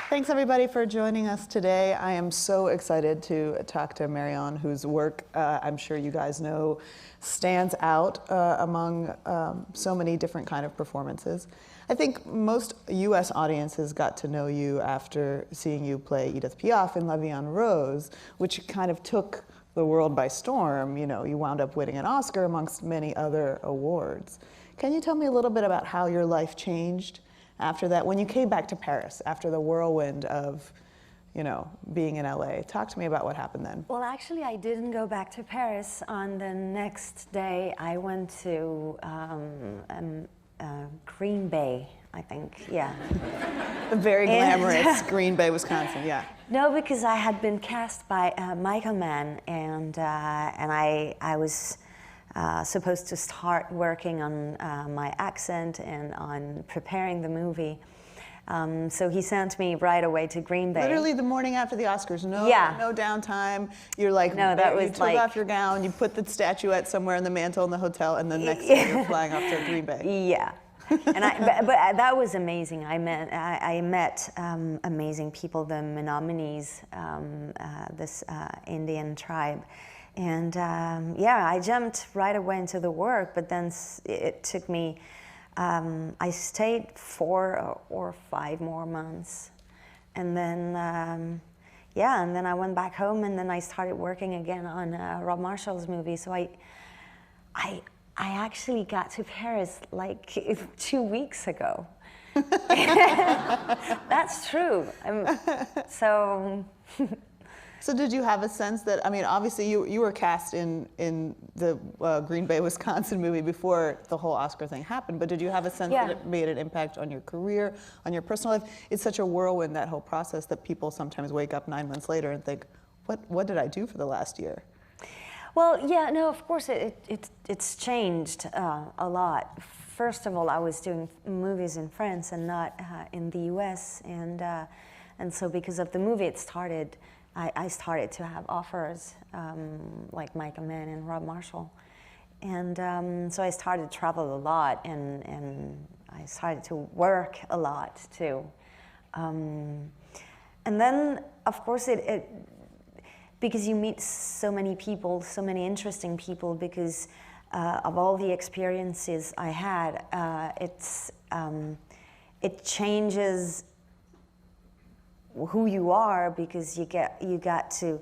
Thanks everybody for joining us today. I am so excited to talk to Marion, whose work I'm sure you guys know stands out among so many different kind of performances. I think most US audiences got to know you after seeing you play Edith Piaf in La Vie en Rose, which kind of took the world by storm. You know, you wound up winning an Oscar amongst many other awards. Can you tell me a little bit about how your life changed after that, when you came back to Paris, after the whirlwind of, you know, being in LA? Talk to me about what happened then. Well, actually, I didn't go back to Paris. On the next day, I went to Green Bay, I think, yeah. The very glamorous Green Bay, Wisconsin, yeah. No, because I had been cast by Michael Mann, and I was supposed to start working on my accent and on preparing the movie. So he sent me right away to Green Bay. Literally the morning after the Oscars, no downtime. You're like, no, that was you took off your gown, you put the statuette somewhere in the mantle in the hotel, and the next day you're flying off to Green Bay. Yeah. And but that was amazing. I met amazing people, the Menominees, this Indian tribe. And yeah, I jumped right away into the work, but then it took me, I stayed 4 or 5 more months. And then, yeah, and then I went back home, and then I started working again on Rob Marshall's movie. So I actually got to Paris like 2 weeks ago. That's true. So did you have a sense that, I mean, obviously you were cast in the Green Bay, Wisconsin movie before the whole Oscar thing happened, but did you have a sense that it made an impact on your career, on your personal life? It's such a whirlwind, that whole process, that people sometimes wake up 9 months later and think, what did I do for the last year? Well, yeah, no, of course it's changed a lot. First of all, I was doing movies in France and not in the US, and so because of the movie, I started to have offers like Michael Mann and Rob Marshall, and so I started to travel a lot, and I started to work a lot too, and then of course because you meet so many people, so many interesting people, because of all the experiences I had, it changes who you are, because you got to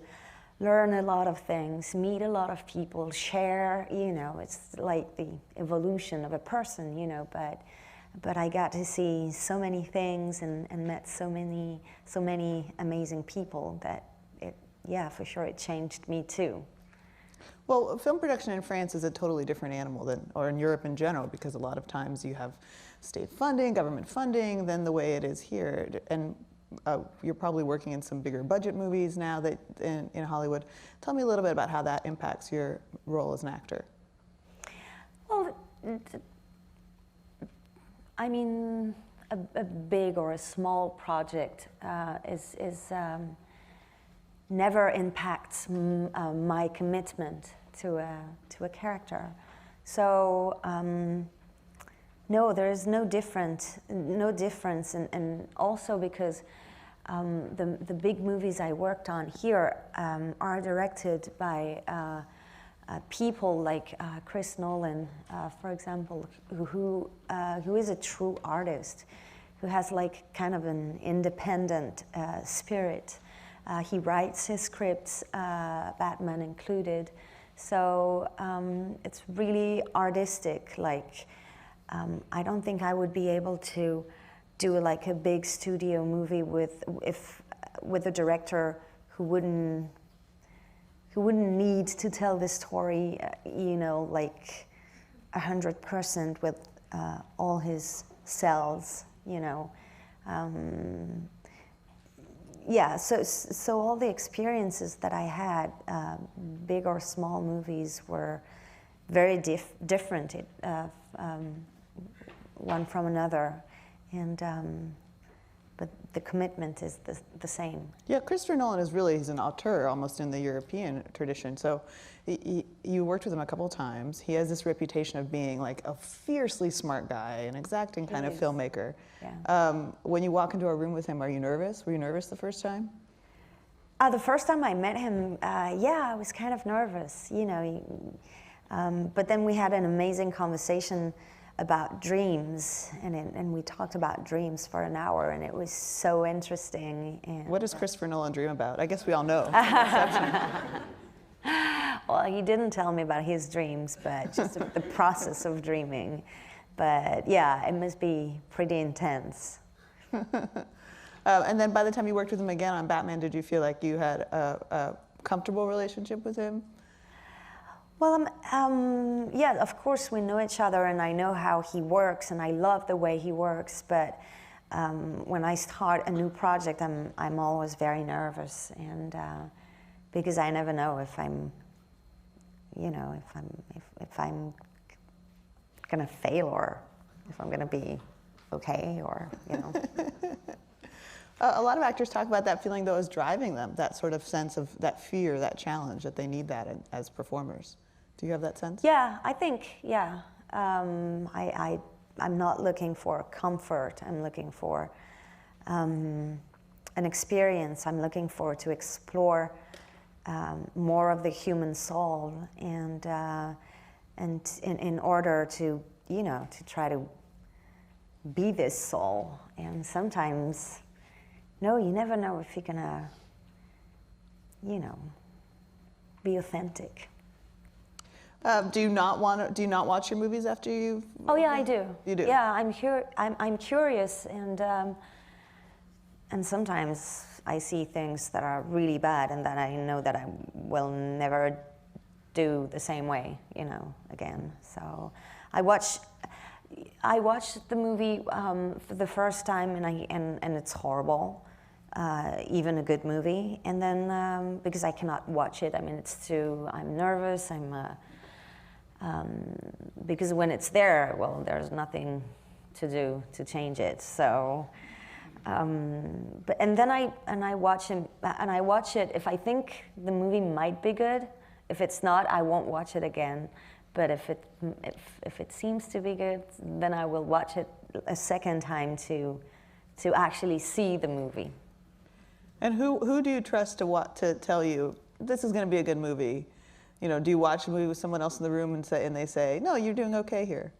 learn a lot of things, meet a lot of people, share, you know, it's like the evolution of a person, you know, but I got to see so many things and met so many amazing people that yeah, for sure it changed me too. Well, film production in France is a totally different animal or in Europe in general, because a lot of times you have state funding, government funding, than the way it is here. And you're probably working in some bigger budget movies now that in Hollywood. Tell me a little bit about how that impacts your role as an actor. Well, I mean, a big or a small project is never impacts my commitment to a character. So no, there is no difference, and also because the big movies I worked on here are directed by people like Chris Nolan, for example, who is a true artist, who has like kind of an independent spirit. He writes his scripts, Batman included, so it's really artistic. Like, I don't think I would be able to do like a big studio movie with a director who wouldn't need to tell the story, you know, like 100% with all his cells, you know. Yeah, so all the experiences that I had, big or small movies, were very different, one from another, and but the commitment is the same. Yeah, Christopher Nolan is really, he's an auteur almost in the European tradition. So you worked with him a couple of times. He has this reputation of being like a fiercely smart guy, an exacting kind of filmmaker. Yeah. When you walk into a room with him, are you nervous? Were you nervous the first time? The first time I met him, yeah, I was kind of nervous, you know. But then we had an amazing conversation about dreams, and we talked about dreams for an hour, and it was so interesting. And what does Christopher Nolan dream about? I guess we all know. Well, he didn't tell me about his dreams, but just the process of dreaming. But yeah, it must be pretty intense. And then by the time you worked with him again on Batman, did you feel like you had a comfortable relationship with him? Well, yeah, of course we know each other, and I know how he works, and I love the way he works. But when I start a new project, I'm always very nervous, and because I never know if I'm, you know, if I'm gonna fail or if I'm gonna be okay, or you know. A lot of actors talk about that feeling, though, as driving them, that sort of sense of that fear, that challenge, that they need that as performers. Do you have that sense? Yeah, I think, yeah. I'm not looking for comfort. I'm looking for an experience. I'm looking for to explore more of the human soul, and in order to, you know, to try to be this soul. And sometimes, no, you never know if you're gonna, you know, be authentic. Do you not watch your movies after you? Oh yeah, I do. You do? Yeah, I'm curious, and sometimes I see things that are really bad, and that I know that I will never do the same way, you know, again. So I watched the movie for the first time, and it's horrible. Even a good movie, and then because I cannot watch it, I mean, I'm nervous, because when it's there, well, there's nothing to do to change it. So, and then I watch it. If I think the movie might be good, if it's not, I won't watch it again. But if it seems to be good, then I will watch it a second time to actually see the movie. And who do you trust to tell you this is going to be a good movie? You know, do you watch a movie with someone else in the room and they say, no, you're doing okay here?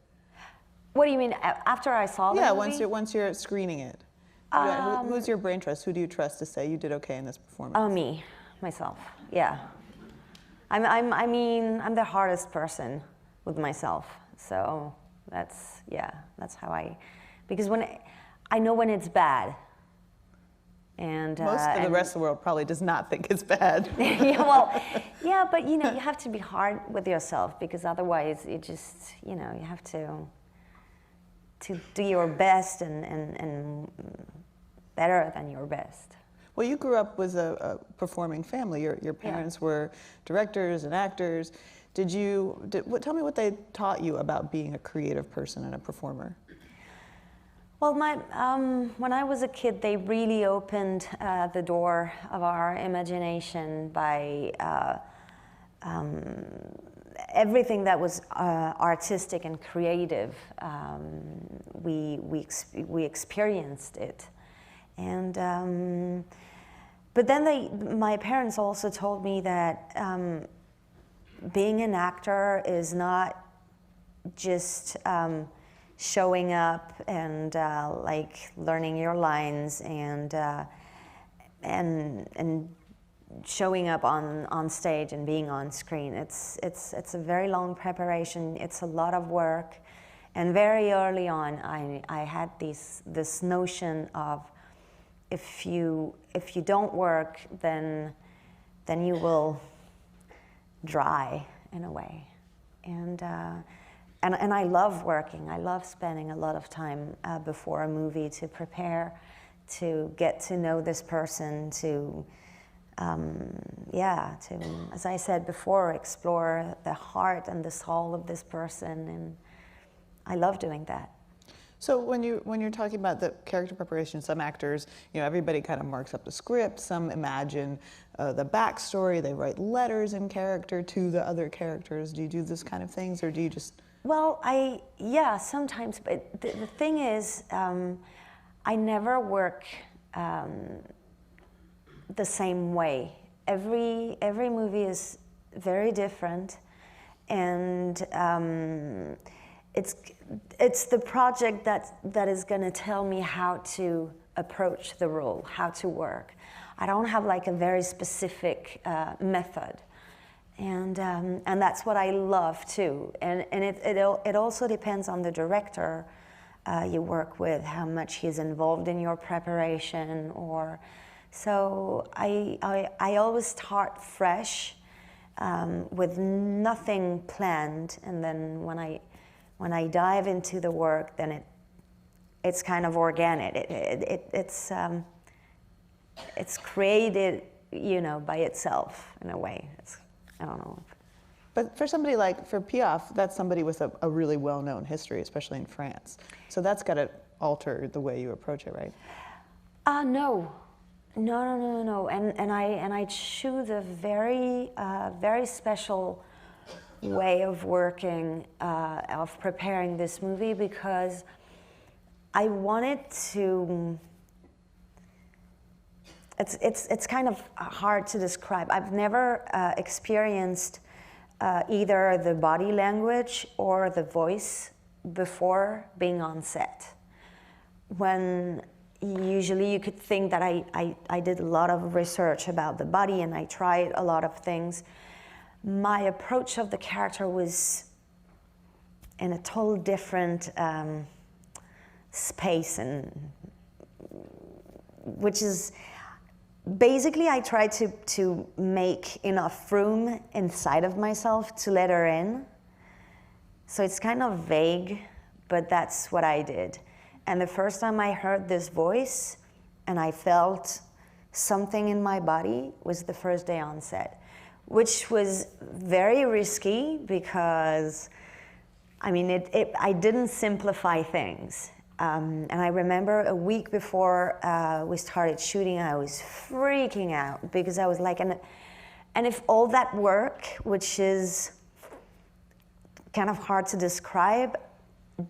What do you mean, after I saw the movie? Yeah, once you're screening it. Who's your brain trust? Who do you trust to say you did okay in this performance? Oh, myself. Yeah. I'm the hardest person with myself. So that's how because I know when it's bad. And most of the rest of the world probably does not think it's bad. yeah, but you know, you have to be hard with yourself, because otherwise you just, you know, you have to do your best and better than your best. Well, you grew up with a performing family. Your parents were directors and actors. Tell me what they taught you about being a creative person and a performer. Well, when I was a kid, they really opened the door of our imagination by everything that was artistic and creative. We experienced it, and but then my parents also told me that being an actor is not just showing up and like learning your lines and showing up on stage and being on screen. It's a very long preparation. It's a lot of work, and very early on, I had this notion of if you don't work, then you will dry in a way, and I love working. I love spending a lot of time before a movie to prepare, to get to know this person, to, as I said before, explore the heart and the soul of this person. And I love doing that. So when you're talking about the character preparation, some actors, everybody kind of marks up the script. Some imagine the backstory. They write letters in character to the other characters. Do you do this kind of things, or do you just? Well, yeah, sometimes. But the thing is, I never work the same way. Every movie is very different, and it's the project that is going to tell me how to approach the role, how to work. I don't have like a very specific method, and that's what I love too. And it also depends on the director you work with, how much he's involved in your preparation, or so I always start fresh with nothing planned, and then when I dive into the work, then it's kind of organic. It's created, by itself in a way. I don't know. But for somebody for Piaf, that's somebody with a really well-known history, especially in France. So that's got to alter the way you approach it, right? No. And I choose a very special way of working, of preparing this movie, because I wanted to. It's kind of hard to describe. I've never experienced either the body language or the voice before being on set. When usually you could think that I did a lot of research about the body and I tried a lot of things. My approach of the character was in a total different space, and which is basically I tried to make enough room inside of myself to let her in. So it's kind of vague, but that's what I did. And the first time I heard this voice and I felt something in my body was the first day on set, which was very risky because, I didn't simplify things. And I remember a week before we started shooting, I was freaking out because I was like, and if all that work, which is kind of hard to describe,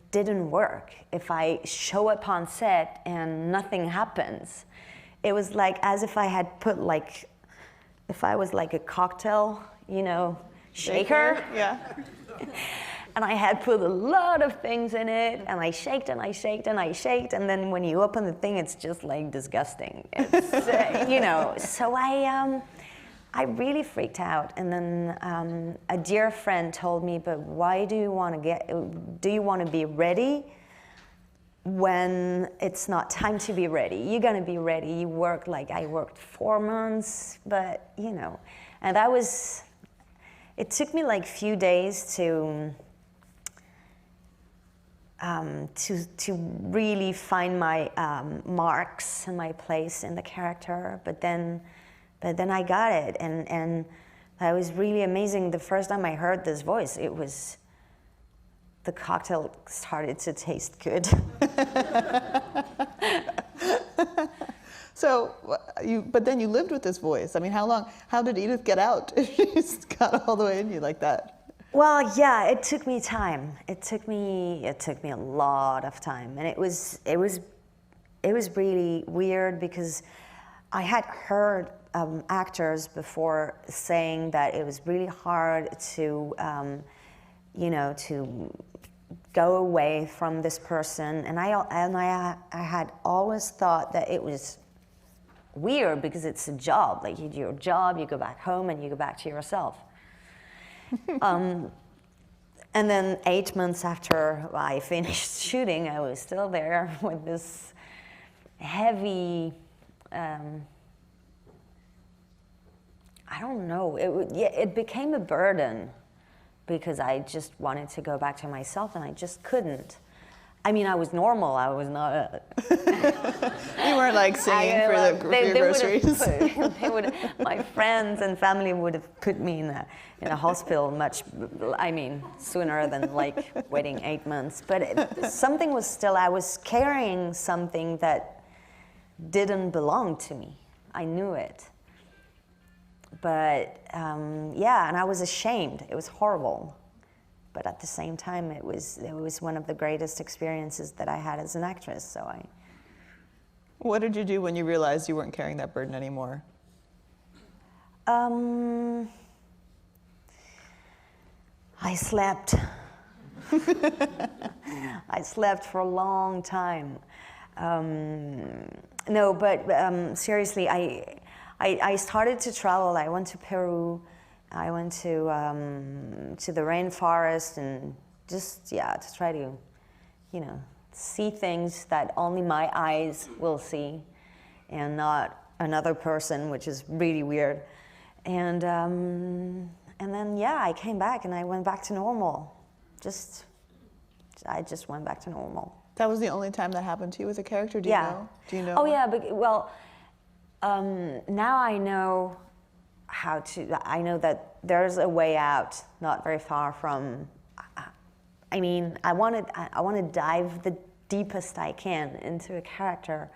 didn't work, if I show up on set and nothing happens, it was like as if I had put if I was like a cocktail, shaker. Yeah. And I had put a lot of things in it, and I shaked and I shaked and I shaked, and then when you open the thing, it's just like disgusting. It's, so I really freaked out. And then a dear friend told me, but why do you want to be ready when it's not time to be ready? You're gonna be ready. You work I worked 4 months, but and it took me a few days to really find my marks and my place in the character, but then I got it, and that was really amazing. The first time I heard this voice, the cocktail started to taste good. So, but then you lived with this voice. How did Edith get out if she got all the way in you like that? Well, yeah, it took me time. It took me a lot of time, and it was really weird because I had heard actors before saying that it was really hard to, to go away from this person, and I had always thought that it was weird because it's a job. You do your job, you go back home, and you go back to yourself. And then 8 months after I finished shooting, I was still there with this heavy, I don't know, it became a burden because I just wanted to go back to myself and I just couldn't. I mean, I was normal. I was not. You weren't like singing for your groceries. My friends and family would have put me in a hospital much. I mean, sooner than like waiting 8 months. But something was still. I was carrying something that didn't belong to me. I knew it. But yeah, and I was ashamed. It was horrible. But at the same time, it was one of the greatest experiences that I had as an actress. So What did you do when you realized you weren't carrying that burden anymore? I slept. I slept for a long time. No, but seriously, I started to travel. I went to Peru. I went to the rainforest and just to try to, see things that only my eyes will see, and not another person, which is really weird. And then I came back and I went back to normal. I just went back to normal. That was the only time that happened to you with a character. Do you know? Do you know? Oh yeah, but now I know. I know that there's a way out, not very far from. I mean, I want to dive the deepest I can into a character,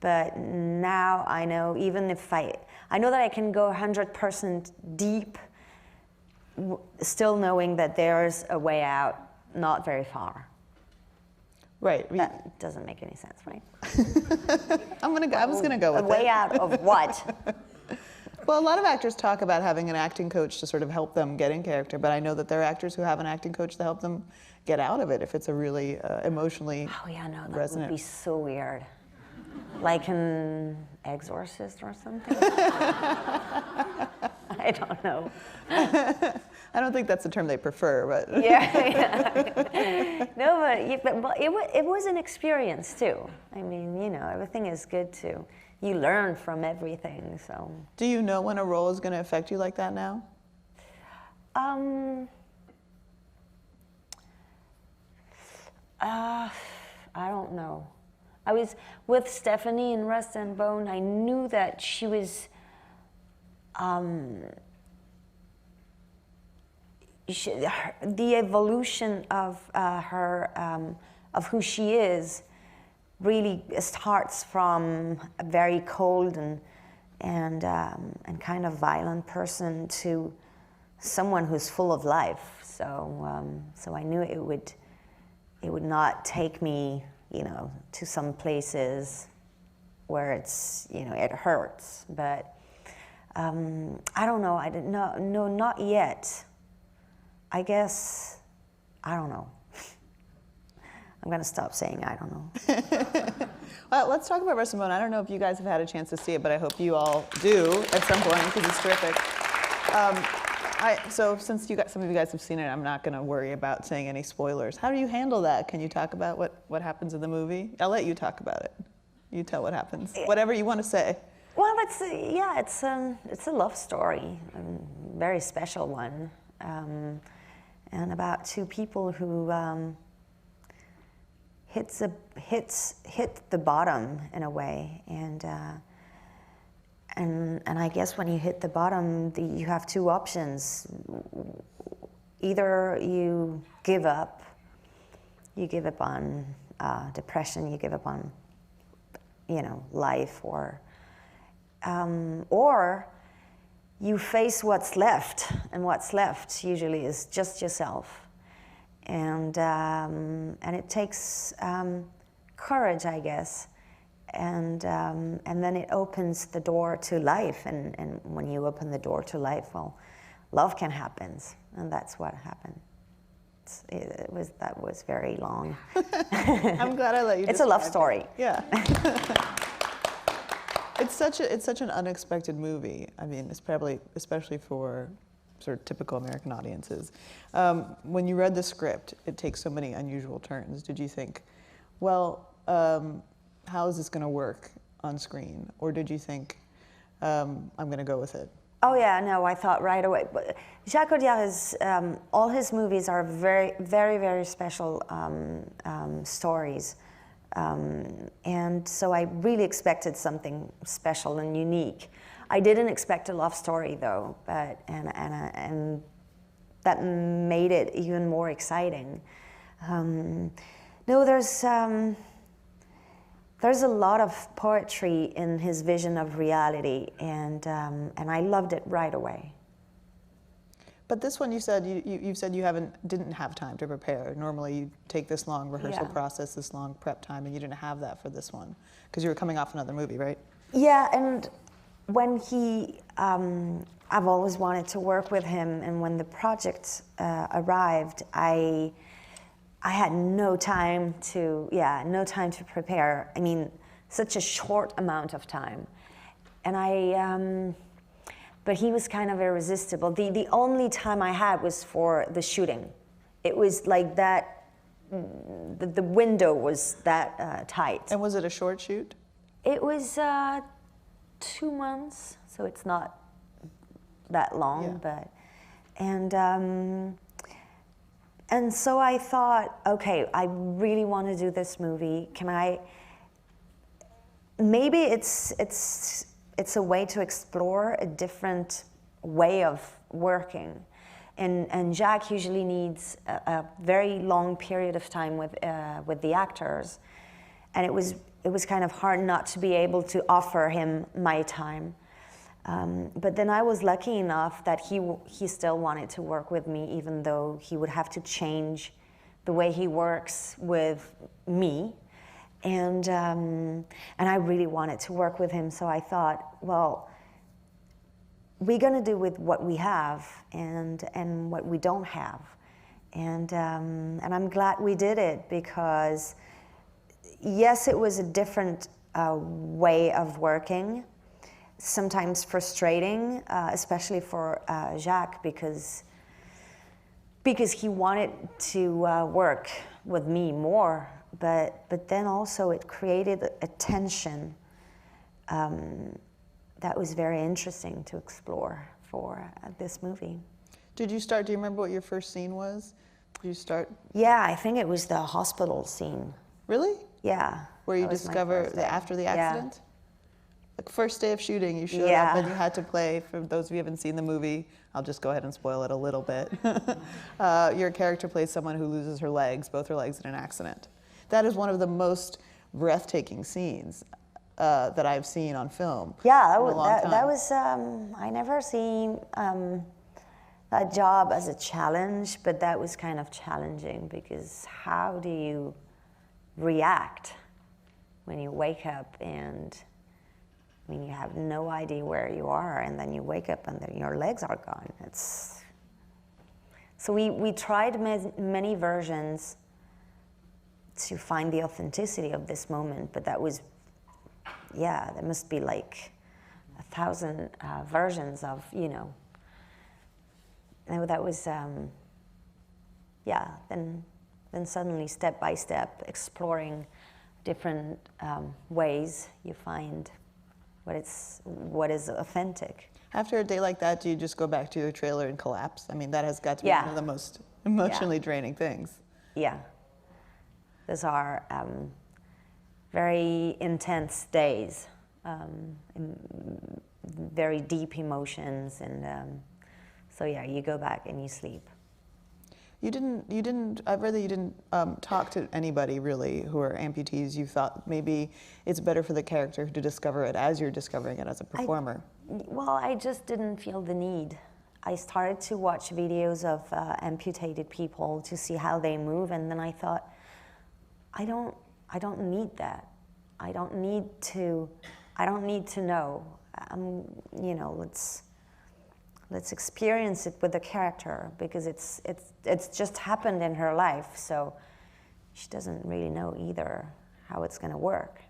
but now I know, even if I know that I can go 100% deep, still knowing that there's a way out, not very far. Right. That doesn't make any sense, right? I was gonna go with a way out of what? Well, a lot of actors talk about having an acting coach to sort of help them get in character, but I know that there are actors who have an acting coach to help them get out of it if it's a really emotionally that resonant. would be so weird. Like an exorcist or something? I don't know. I don't think that's the term they prefer, but... No, but it was an experience too. I mean, everything is good too. You learn from everything, so. Do you know when a role is going to affect you like that now? I don't know. I was with Stephanie in Rust and Bone. I knew that she was, the evolution of her, of who she is, really starts from a very cold and kind of violent person to someone who's full of life. So I knew it would not take me, to some places where it's, it hurts. But I don't know. I didn't know. No, not yet. I guess I don't know. I'm going to stop saying I don't know. Well, let's talk about Rust and Bone. I don't know if you guys have had a chance to see it, but I hope you all do at some point because it's terrific. So since some of you guys have seen it, I'm not going to worry about saying any spoilers. How do you handle that? Can you talk about what happens in the movie? I'll let you talk about it. You tell what happens. Whatever you want to say. Well, it's a love story, a very special one, and about two people who hit the bottom in a way, and I guess when you hit the bottom, you have two options. Either you give up on depression, you give up on life, or you face what's left, and what's left usually is just yourself. And it takes courage, I guess, and then it opens the door to life. And when you open the door to life, well, love can happen, and that's what happened. That was very long. I'm glad I let you. It's a love story. Yeah. It's such an unexpected movie. I mean, it's probably especially for sort of typical American audiences. When you read the script, it takes so many unusual turns. Did you think, well, how is this going to work on screen? Or did you think, I'm going to go with it? Oh yeah, no, I thought right away. Jacques Audiard is, all his movies are very, very, very special stories. And so I really expected something special and unique. I didn't expect a love story though, but and that made it even more exciting. No, there's a lot of poetry in his vision of reality, and I loved it right away. But this one, you said you said you didn't have time to prepare. Normally, you take this long rehearsal process, this long prep time, and you didn't have that for this one because you were coming off another movie, right? Yeah, and when I've always wanted to work with him, and when the project arrived, I had no time to prepare. I mean, such a short amount of time, and but he was kind of irresistible. The only time I had was for the shooting. It was like that. The window was that tight. And was it a short shoot? It was 2 months, so it's not that long, but and so I thought, okay, I really want to do this movie. Can I? Maybe it's a way to explore a different way of working, and Jacques usually needs a very long period of time with the actors, and it was kind of hard not to be able to offer him my time. But then I was lucky enough that he still wanted to work with me, even though he would have to change the way he works with me. And I really wanted to work with him, so I thought, well, we're gonna do with what we have and what we don't have. And I'm glad we did it, because yes, it was a different way of working, sometimes frustrating, especially for Jacques, because he wanted to work with me more, but then also it created a tension that was very interesting to explore for this movie. Do you remember what your first scene was? Did you start? Yeah, I think it was the hospital scene. Really? Yeah. Where you discover after the accident? Yeah. Like first day of shooting, you showed up and you had to play, for those of you who haven't seen the movie, I'll just go ahead and spoil it a little bit. Your character plays someone who loses her legs, both her legs, in an accident. That is one of the most breathtaking scenes that I've seen on film. Yeah, that was I never seen that job as a challenge, but that was kind of challenging, because how do you react when you wake up and you have no idea where you are, and then you wake up and then your legs are gone. So we tried many versions to find the authenticity of this moment, but that was, there must be like 1,000 versions of, and that was, then suddenly step by step exploring different ways, you find what is authentic. After a day like that, do you just go back to your trailer and collapse? I mean, that has got to be one of the most emotionally draining things. Yeah. Those are very intense days, very deep emotions, and so you go back and you sleep. I've read that you didn't talk to anybody really who are amputees. You thought maybe it's better for the character to discover it as you're discovering it as a performer. I just didn't feel the need. I started to watch videos of amputated people to see how they move, and then I thought, I don't need that. I don't need to know. Let's experience it with the character, because it's just happened in her life, so she doesn't really know either how it's going to work.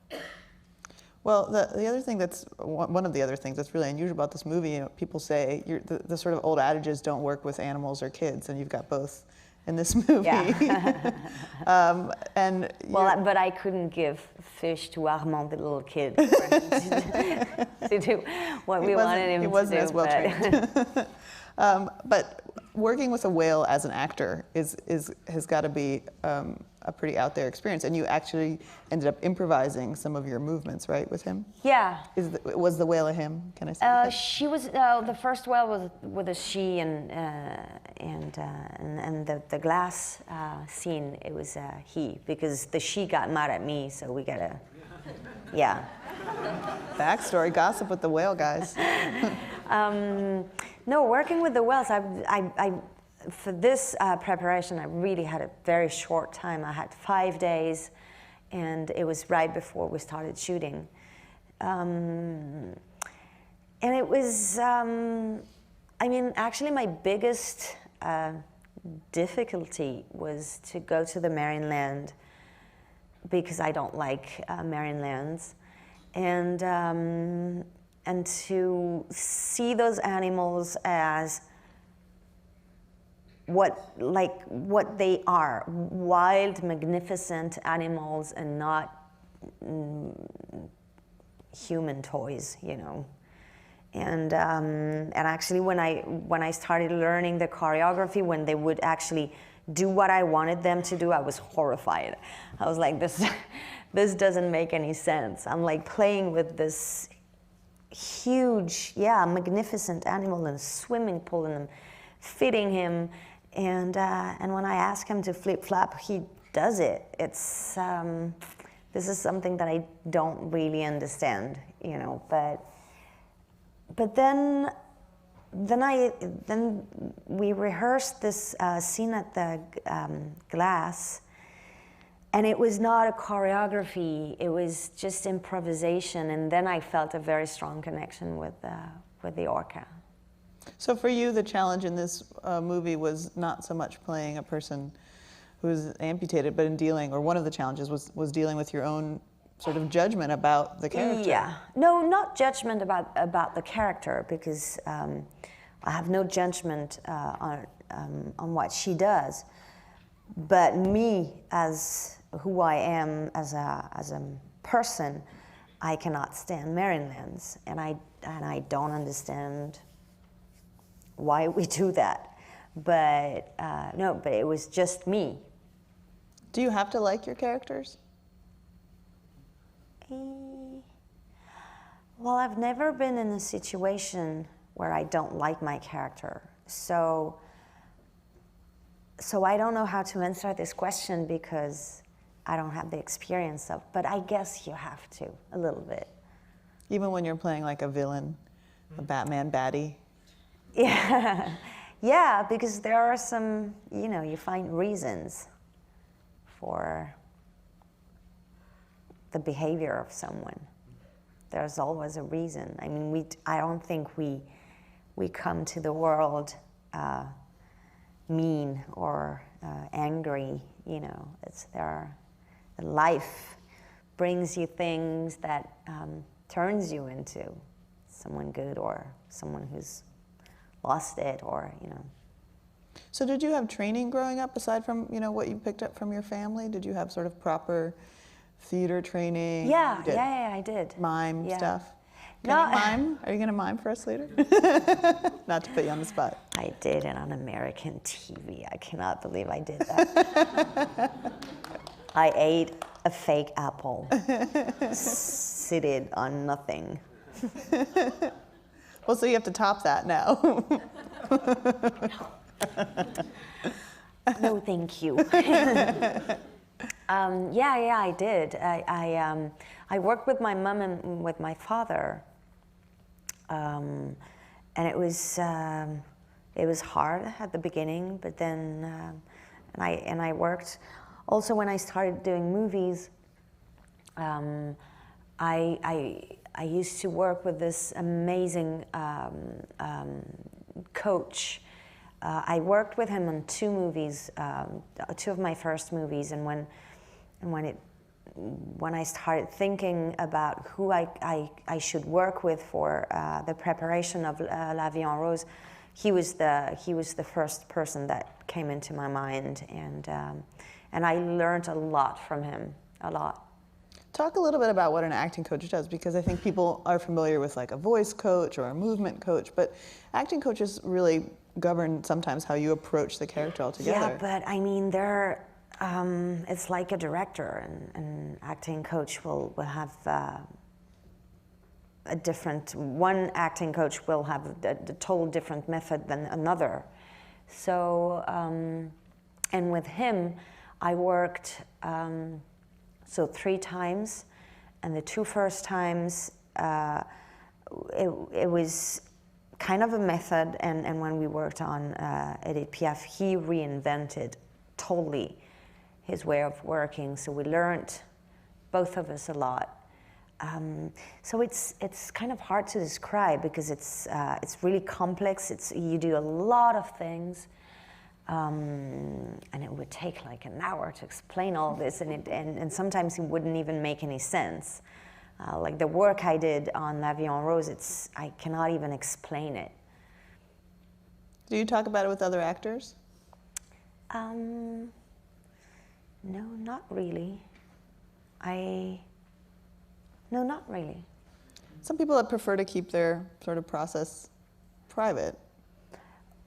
Well, the other thing one of the other things that's really unusual about this movie, people say the sort of old adages don't work with animals or kids, and you've got both in this movie. Yeah. And well, but I couldn't give fish to Armand, the little kid, for him to do what we wanted him to do. He wasn't as well trained. But working with a whale as an actor has got to be a pretty out there experience. And you actually ended up improvising some of your movements, right, with him? Yeah. Was the whale a him? Can I say that? She was the first whale was with a she, and the glass scene, it was a he, because the she got mad at me, so we gotta, yeah. Backstory, gossip with the whale, guys. No, working with the whales, I for this preparation, I really had a very short time. I had 5 days, and it was right before we started shooting. And it was, I mean, actually my biggest difficulty was to go to the Marion land, because I don't like Marion lands, and to see those animals as what they are, wild, magnificent animals, and not human toys, you know. And actually, when I started learning the choreography, when they would actually do what I wanted them to do, I was horrified. I was like, this doesn't make any sense. I'm like playing with this huge, magnificent animal in a swimming pool, and I'm fitting him. And when I ask him to flip flap, he does it. It's this is something that I don't really understand, you know. But then we rehearsed this scene at the glass, and it was not a choreography. It was just improvisation, and then I felt a very strong connection with the orca. So for you, the challenge in this movie was not so much playing a person who's amputated, but in dealing, or one of the challenges was dealing with your own sort of judgment about the character. Yeah, no, not judgment about the character, because I have no judgment on what she does, but me as who I am as a person, I cannot stand Marion lands, and I don't understand why we do that, but no, but it was just me. Do you have to like your characters? Well, I've never been in a situation where I don't like my character, so I don't know how to answer this question, because I don't have the experience of, but I guess you have to, a little bit. Even when you're playing like a villain, a Batman baddie? Yeah, yeah, because there are some, you know, you find reasons for the behavior of someone. There's always a reason. I mean, I don't think we come to the world mean or angry. You know, life brings you things that turns you into someone good, or someone who's lost it, or, you know. So did you have training growing up, aside from, you know, what you picked up from your family? Did you have sort of proper theater training? Yeah, I did. Mime stuff? No, Can you mime? Are you going to mime for us later? Not to put you on the spot. I did it on American TV. I cannot believe I did that. I ate a fake apple, seated on nothing. Well, so you have to top that now. No, thank you. I did. I worked with my mom and with my father, and it was hard at the beginning. But then, and I worked also when I started doing movies. I used to work with this amazing coach. I worked with him on 2 movies, 2 of my first movies, and when I started thinking about who I should work with for the preparation of La Vie en Rose, he was the first person that came into my mind, and I learned a lot from him, a lot. Talk a little bit about what an acting coach does, because I think people are familiar with like a voice coach or a movement coach, but acting coaches really govern sometimes how you approach the character altogether. Yeah, but I mean, it's like a director, and acting coach will have one acting coach will have a total different method than another. So, and with him, I worked 3 times, and the 2 first times it was kind of a method, and when we worked on Edith Piaf, he reinvented totally his way of working, so we learned, both of us, a lot. So it's kind of hard to describe, because it's really complex. You do a lot of things, and it would take like an hour to explain all this, and sometimes it wouldn't even make any sense. Like the work I did on La Vie en Rose, I cannot even explain it. Do you talk about it with other actors? No, not really. No, not really. Some people that prefer to keep their sort of process private.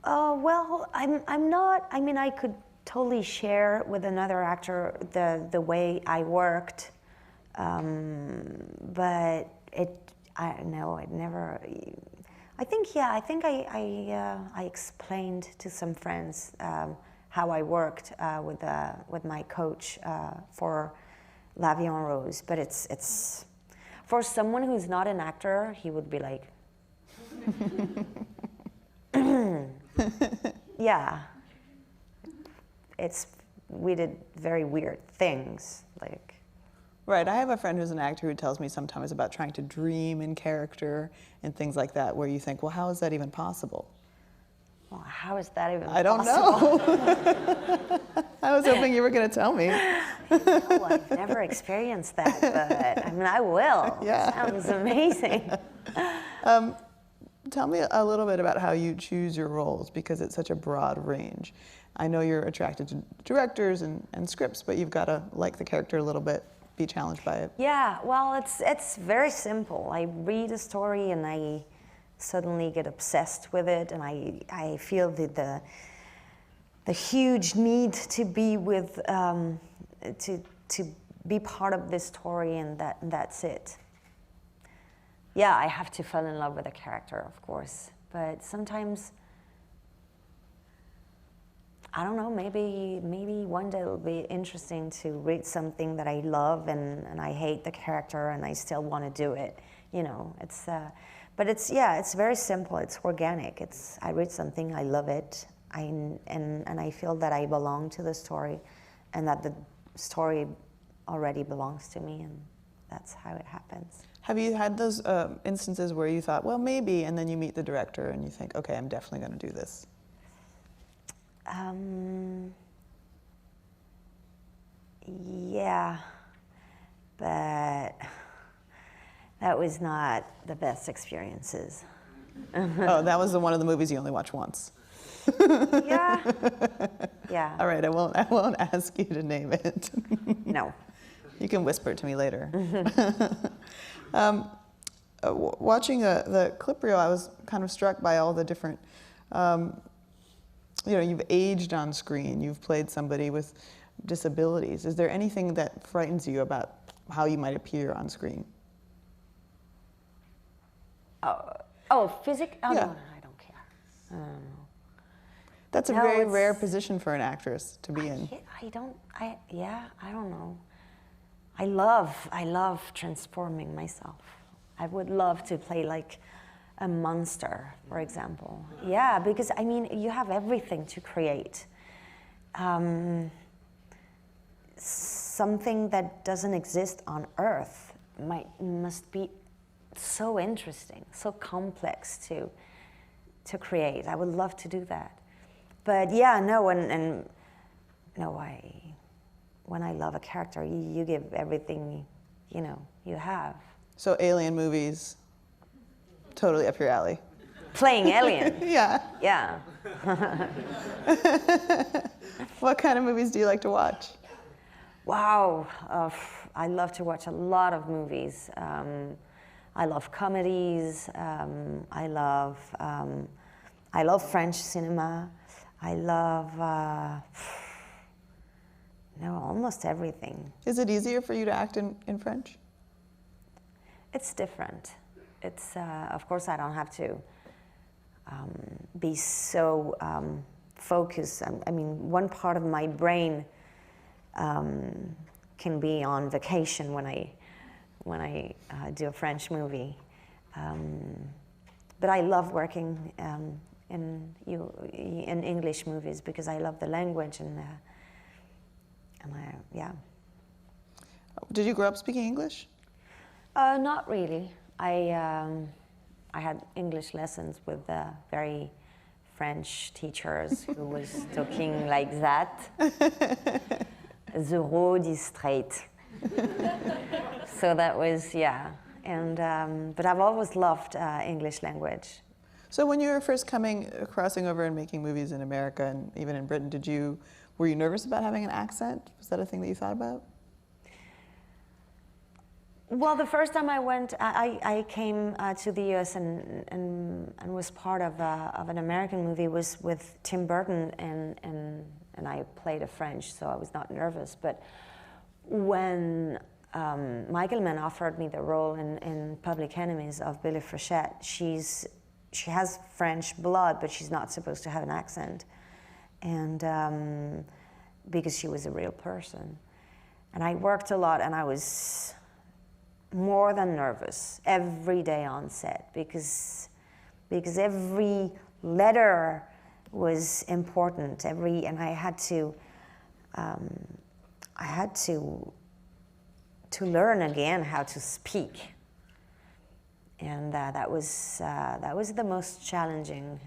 Well, I'm not. I mean, I could totally share with another actor the way I worked, but I never. I think I explained to some friends how I worked with my coach for La Vie en Rose, but it's for someone who's not an actor, he would be like, yeah, we did very weird things, like. Right, I have a friend who's an actor who tells me sometimes about trying to dream in character and things like that, where you think, well, how is that even possible? Well, how is that even I don't possible? know. I was hoping you were going to tell me. No, I've never experienced that, but I mean, I will. Yeah. Sounds amazing. Tell me a little bit about how you choose your roles, because it's such a broad range. I know you're attracted to directors and scripts, but you've got to like the character a little bit, be challenged by it. Yeah, well, it's very simple. I read a story and I suddenly get obsessed with it, and I feel the huge need to be with to be part of this story, and that's it. Yeah, I have to fall in love with a character, of course, but sometimes, I don't know, maybe one day it'll be interesting to read something that I love and I hate the character and I still want to do it. You know, but it's very simple. It's organic. I read something, I love it, and I feel that I belong to the story, and that the story already belongs to me, and that's how it happens. Have you had those instances where you thought, well, maybe, and then you meet the director and you think, okay, I'm definitely going to do this? Yeah, but that was not the best experiences. Oh, that was one of the movies you only watch once. Yeah. Yeah. All right, I won't ask you to name it. No. You can whisper it to me later. Watching the clip reel, I was kind of struck by all the different, you've aged on screen, you've played somebody with disabilities. Is there anything that frightens you about how you might appear on screen? Physic? Oh, yeah. no, I don't care. I don't know. That's a very rare position for an actress to be in. I don't know. I love transforming myself. I would love to play like a monster, for example. Yeah, because I mean, you have everything to create. Something that doesn't exist on Earth must be so interesting, so complex to create. I would love to do that. But yeah, no, when I love a character, you give everything, you have. So alien movies, totally up your alley. Playing alien. Yeah. Yeah. What kind of movies do you like to watch? Wow. I love to watch a lot of movies. I love comedies. I love French cinema. I love almost everything. Is it easier for you to act in French? It's different. It's of course I don't have to be so focused. I mean, one part of my brain can be on vacation when I do a French movie. But I love working in English movies because I love the language and yeah. Did you grow up speaking English? Not really. I had English lessons with very French teachers who was talking like that. The road is straight. So that was, yeah. And but I've always loved English language. So when you were first crossing over and making movies in America and even in Britain, were you nervous about having an accent? Was that a thing that you thought about? Well, the first time I went, I came to the U.S. and was part of an American movie was with Tim Burton, and I played a French, so I was not nervous. But when Michael Mann offered me the role in Public Enemies of Billy Frechette, she has French blood, but she's not supposed to have an accent, and because she was a real person. And I worked a lot, and I was more than nervous every day on set because every letter was important. And I had to learn again how to speak, and that was the most challenging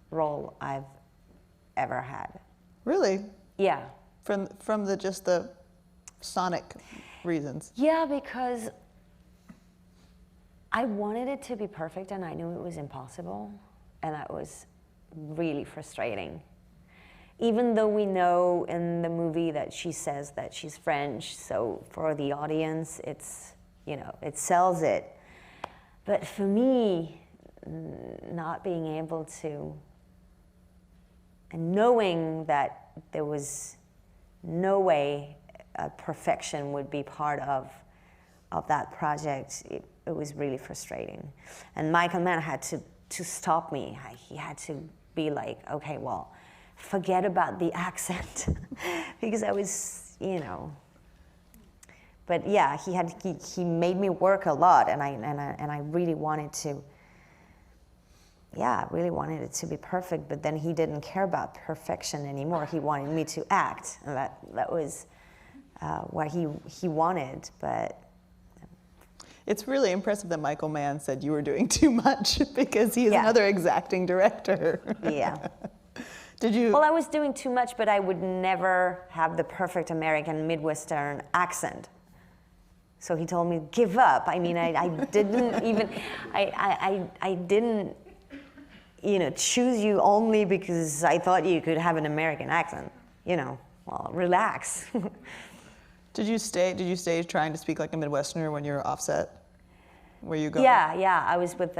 role I've ever had. Really? Yeah. From just the sonic reasons. Yeah, because I wanted it to be perfect and I knew it was impossible, and that was really frustrating. Even though we know in the movie that she says that she's French, so for the audience it's, it sells it. But for me, not being able to, and knowing that there was no way perfection would be part of that project, it was really frustrating. And Michael Mann had to stop me. He had to be like, okay, well, forget about the accent, because I was, But yeah, he made me work a lot, and I really wanted to. Yeah, I really wanted it to be perfect, but then he didn't care about perfection anymore. He wanted me to act, and that was what he wanted. But it's really impressive that Michael Mann said you were doing too much, because he's another exacting director. Yeah. Did you? Well, I was doing too much, but I would never have the perfect American Midwestern accent. So he told me, give up. I mean, I didn't even, I didn't, choose you only because I thought you could have an American accent. Well, relax. Did you stay trying to speak like a Midwesterner when you were offset? Were you going? Yeah. I was with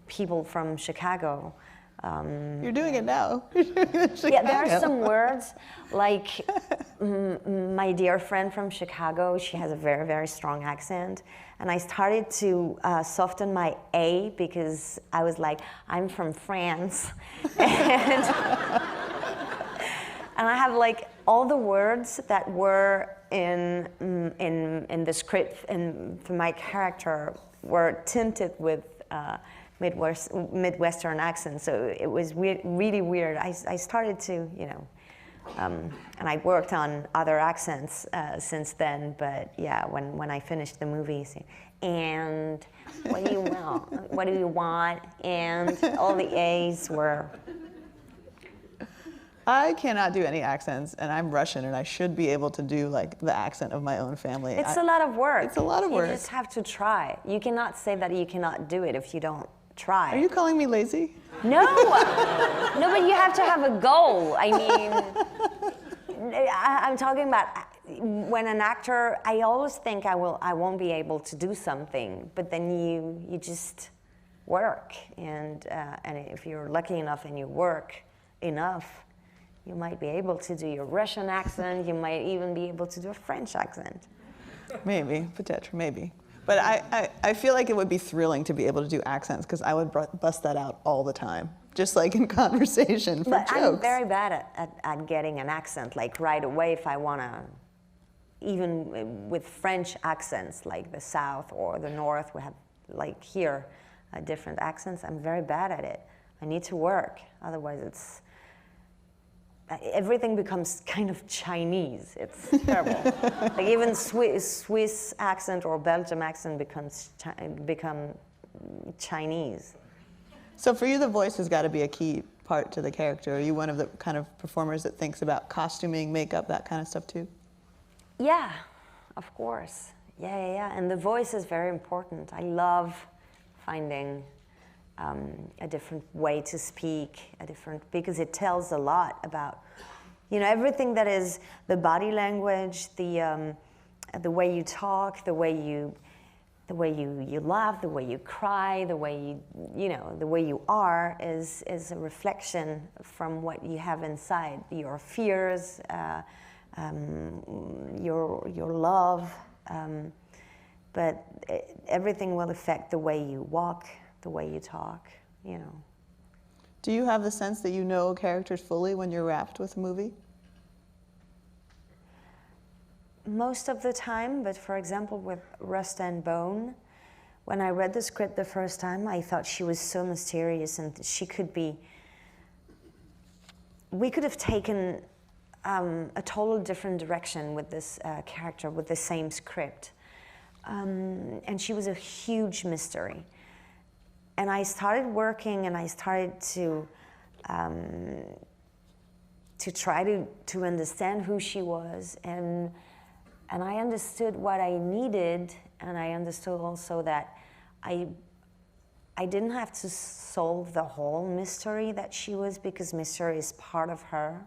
people from Chicago. You're doing it now. Yeah, there are some words like my dear friend from Chicago. She has a very, very strong accent, and I started to soften my A because I was like, I'm from France, and I have like all the words that were in the script and for my character were tinted with Midwestern accent, so it was really weird. I started to, and I worked on other accents since then, but yeah, when I finished the movie, and what do you want? What do you want? And all the A's were. I cannot do any accents, and I'm Russian, and I should be able to do like the accent of my own family. It's a lot of work. It's a lot of work. You just have to try. You cannot say that you cannot do it if you don't try. Are you calling me lazy? No, no, but you have to have a goal. I mean, I'm talking about when an actor. I always think I won't be able to do something, but then you just work, and if you're lucky enough and you work enough, you might be able to do your Russian accent. You might even be able to do a French accent. Maybe, peut-être, maybe. But I feel like it would be thrilling to be able to do accents because I would bust that out all the time, just like in conversation for jokes. I'm very bad at getting an accent, like right away if I want to, even with French accents, like the South or the North, we have, like here, different accents. I'm very bad at it. I need to work, otherwise everything becomes kind of Chinese. It's terrible. Like even Swiss accent or Belgium accent become Chinese. So for you, the voice has got to be a key part to the character. Are you one of the kind of performers that thinks about costuming, makeup, that kind of stuff too? Yeah, of course. Yeah. And the voice is very important. I love finding a different way to speak, because it tells a lot about, everything that is the body language, the way you talk, the way you laugh, the way you cry, the way the way you are is a reflection from what you have inside, your fears, your love, but everything will affect the way you walk, the way you talk, Do you have the sense that you know characters fully when you're wrapped with a movie? Most of the time, but for example with Rust and Bone, when I read the script the first time, I thought she was so mysterious, and we could have taken a total different direction with this character with the same script. And she was a huge mystery. And I started working, and I started to try to understand who she was, and I understood what I needed, and I understood also that I didn't have to solve the whole mystery that she was, because mystery is part of her.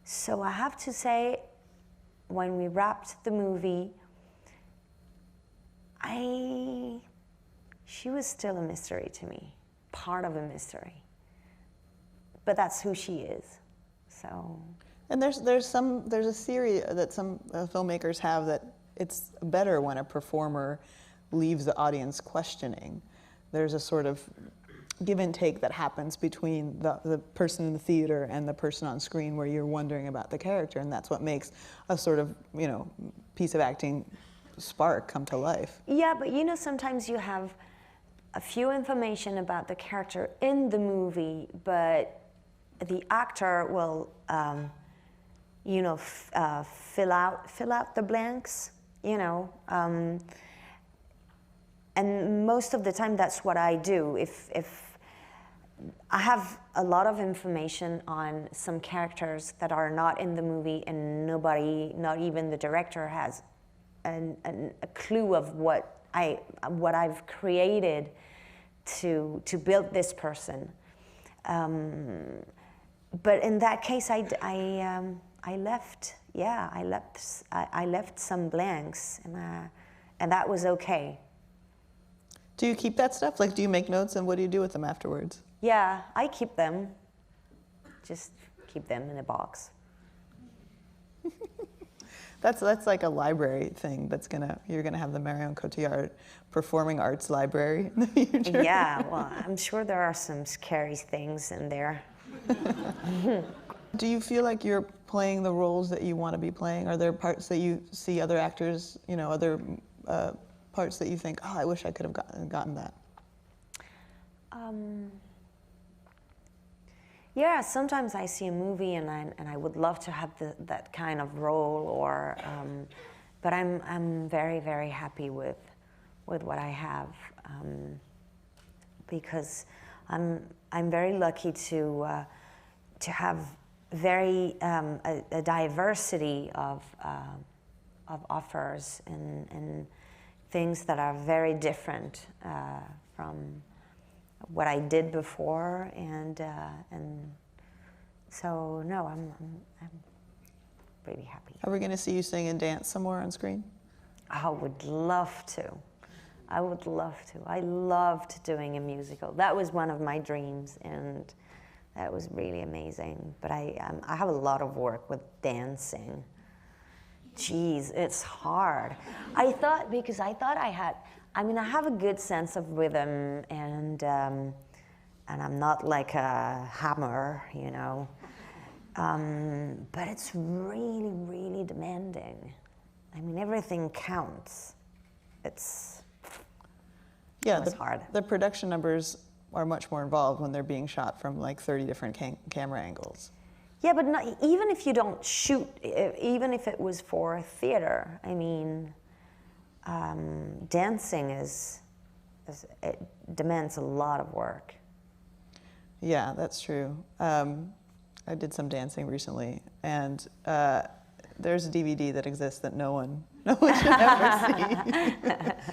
So I have to say, when we wrapped the movie, she was still a mystery to me, part of a mystery. But that's who she is, so. And there's a theory that some filmmakers have that it's better when a performer leaves the audience questioning. There's a sort of give and take that happens between the person in the theater and the person on screen, where you're wondering about the character, and that's what makes a sort of piece of acting spark come to life. Yeah, but sometimes you have a few information about the character in the movie, but the actor will fill out the blanks, and most of the time that's what I do. If I have a lot of information on some characters that are not in the movie, and nobody, not even the director, has a clue of what I've created to build this person. But in that case, I left some blanks, and that was okay. Do you keep that stuff? Like, do you make notes, and what do you do with them afterwards? Yeah, I keep them. Just keep them in a box. That's like a library thing. You're gonna have the Marion Cotillard Performing Arts Library in the future. Yeah, well, I'm sure there are some scary things in there. Do you feel like you're playing the roles that you want to be playing? Are there parts that you see other actors, other parts that you think, oh, I wish I could have gotten that? Yeah, sometimes I see a movie and I would love to have that kind of role, but I'm very, very happy with what I have, because I'm very lucky to have very a diversity of offers and things that are very different from what I did before, and so no, I'm really happy. Are we going to see you sing and dance somewhere on screen? I would love to. I would love to. I loved doing a musical. That was one of my dreams, and that was really amazing. But I have a lot of work with dancing. Geez, it's hard. I thought I had. I mean, I have a good sense of rhythm, and I'm not like a hammer, you know. But it's really, really demanding. I mean, everything counts. It was hard. The production numbers are much more involved when they're being shot from like 30 different camera angles. Yeah, but not, even if you don't shoot, even if it was for theater, I mean, dancing it demands a lot of work. Yeah, that's true. I did some dancing recently, and there's a DVD that exists that no one should ever see.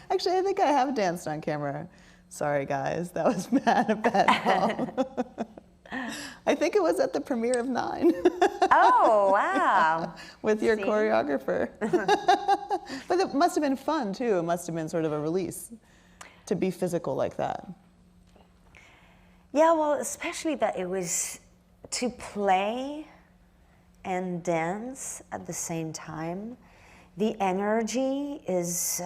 Actually, I think I have danced on camera. Sorry, guys, that was a bad call. I think it was at the premiere of 9. Oh, wow. With your choreographer. But it must have been fun, too. It must have been sort of a release to be physical like that. Yeah, well, especially that it was to play and dance at the same time. The energy is...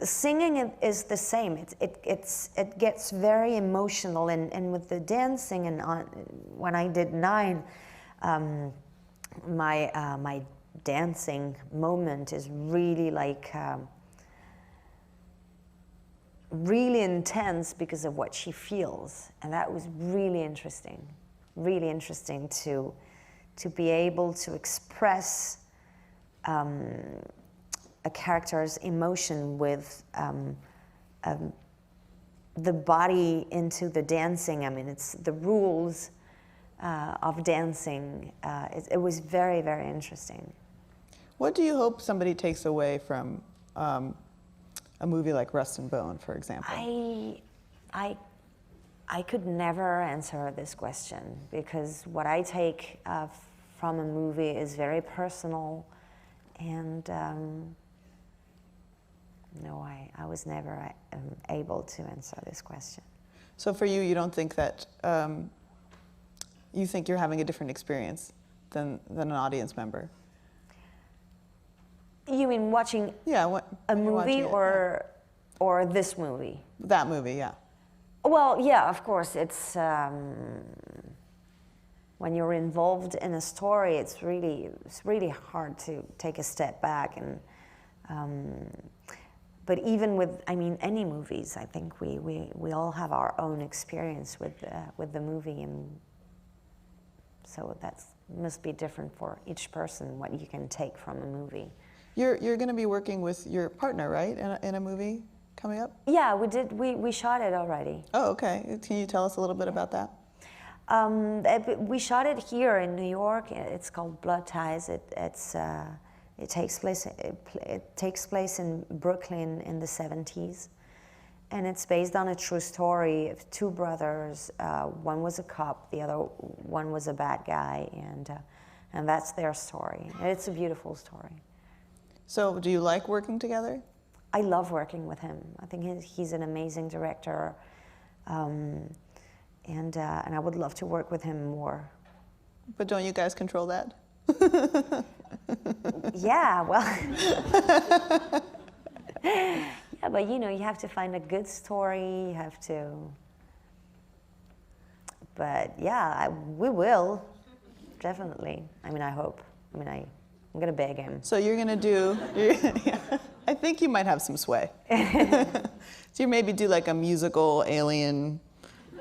singing is the same. It gets very emotional, and with the dancing, and when I did 9, my dancing moment is really like really intense because of what she feels, and that was really interesting to be able to express a character's emotion with the body into the dancing. I mean, it's the rules of dancing. It was very, very interesting. What do you hope somebody takes away from a movie like Rust and Bone, for example? I could never answer this question, because what I take from a movie is very personal, and no, I was never able to answer this question. So for you, you don't think that, you think you're having a different experience than an audience member? You mean watching a movie or this movie? That movie, yeah. Well, yeah, of course. It's when you're involved in a story, it's really hard to take a step back, and but even with, I mean, any movies, I think we all have our own experience with the movie, and so that must be different for each person what you can take from a movie. You're going to be working with your partner, right, in a movie coming up? Yeah, we did. We shot it already. Oh, okay. Can you tell us a little bit about that? We shot it here in New York. It's called Blood Ties. It takes place in Brooklyn in the 70s, and it's based on a true story of 2 brothers. One was a cop, the other one was a bad guy, and that's their story. And it's a beautiful story. So, do you like working together? I love working with him. I think he's an amazing director, and I would love to work with him more. But don't you guys control that? Yeah, well, yeah, but you know, you have to find a good story. You have to, but yeah, we will definitely. I mean, I hope. I mean, I'm gonna beg him. So you're gonna do. I think you might have some sway. So you maybe do like a musical Alien.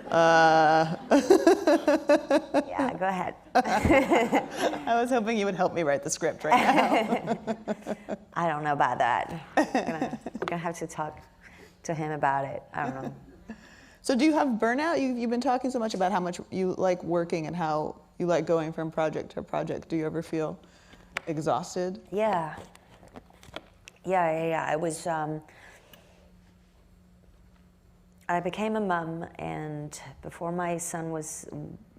Yeah, go ahead. I was hoping you would help me write the script right now. I don't know about that. I'm gonna have to talk to him about it. I don't know. So do you have burnout? You've been talking so much about how much you like working and how you like going from project to project. Do you ever feel exhausted? Yeah. I was, I became a mom, and before my son was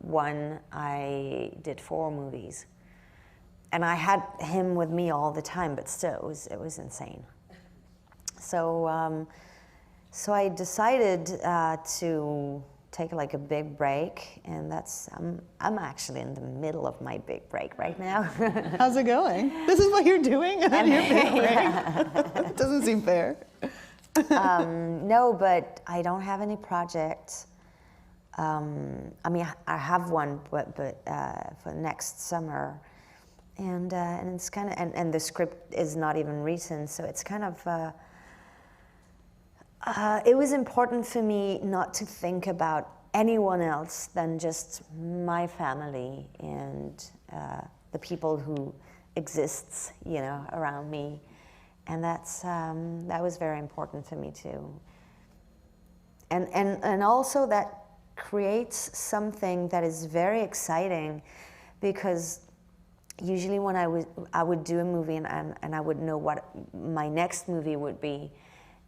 1, I did 4 movies. And I had him with me all the time, but still, it was insane. So, so I decided to take like a big break, and I'm actually in the middle of my big break right now. How's it going? This is what you're doing on your big break? It doesn't seem fair. No, but I don't have any projects. I mean, I have one, but for next summer, and it's kind of and the script is not even written, so it's kind of. It was important for me not to think about anyone else than just my family and the people who exists, you know, around me, and that was very important for me too. And also that creates something that is very exciting, because usually when I would do a movie and I would know what my next movie would be.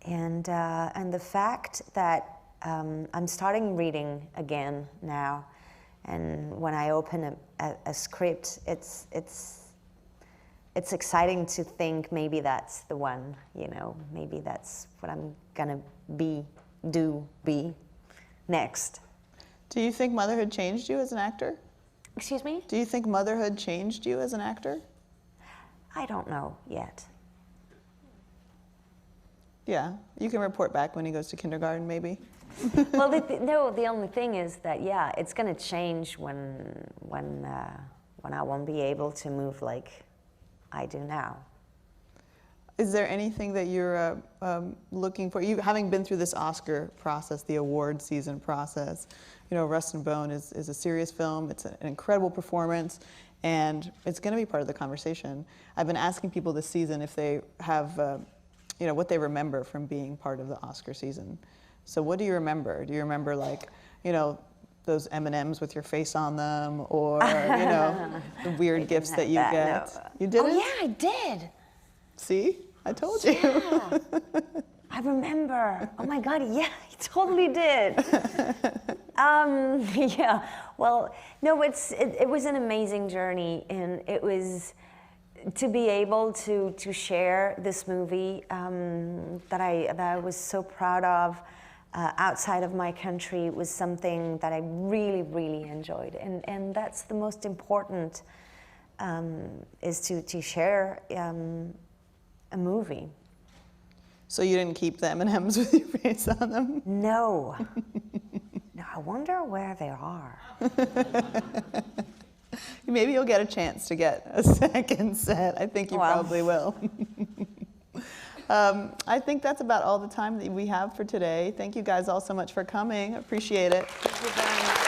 And the fact that I'm starting reading again now, and when I open a script, it's exciting to think maybe that's the one, you know, maybe that's what I'm gonna be next. Do you think motherhood changed you as an actor? Excuse me? Do you think motherhood changed you as an actor? I don't know yet. Yeah, you can report back when he goes to kindergarten, maybe. Well, the only thing is that, yeah, it's going to change when I won't be able to move like I do now. Is there anything that you're looking for? You having been through this Oscar process, the award season process, you know, Rust and Bone is a serious film. It's an incredible performance, and it's going to be part of the conversation. I've been asking people this season if they have, you know, what they remember from being part of the Oscar season. So what do you remember? Do you remember, like, you know, those M&Ms with your face on them, or, you know, the weird gifts that you get? No. You didn't? Oh yeah, I did. See? I told you. Yeah. I remember. Oh my God, yeah, I totally did. Yeah, well, no, it was an amazing journey, and it was to be able to share this movie that I was so proud of outside of my country was something that I really, really enjoyed, and that's the most important, is to share a movie. So you didn't keep the M&Ms with your face on them? No. No, I wonder where they are. Maybe you'll get a chance to get a second set. I think you probably will. I think that's about all the time that we have for today. Thank you guys all so much for coming. Appreciate it. Thank you very much.